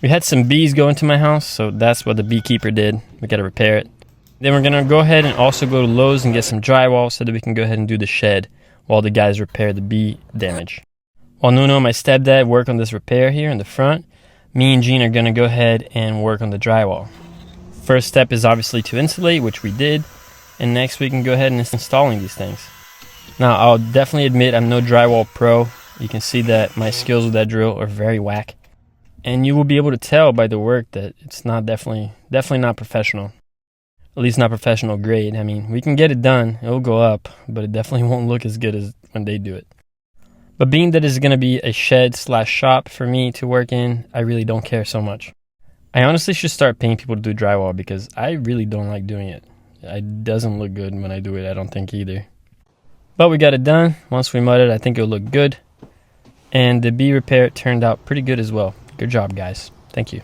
We had some bees go into my house, so that's what the beekeeper did. We got to repair it. Then we're going to go ahead and also go to Lowe's and get some drywall so that we can go ahead and do the shed while the guys repair the bee damage. While Nuno and my stepdad work on this repair here in the front, me and Gene are going to go ahead and work on the drywall. First step is obviously to insulate, which we did, and next we can go ahead and installing these things. Now, I'll definitely admit I'm no drywall pro. You can see that my skills with that drill are very whack. And you will be able to tell by the work that it's not definitely not professional. At least not professional grade. I mean, we can get it done, it'll go up, but it definitely won't look as good as when they do it. But being that it's going to be a shed/shop for me to work in, I really don't care so much. I honestly should start paying people to do drywall because I really don't like doing it. It doesn't look good when I do it, I don't think either. But we got it done. Once we mud it, I think it'll look good. And the bee repair turned out pretty good as well. Good job, guys. Thank you.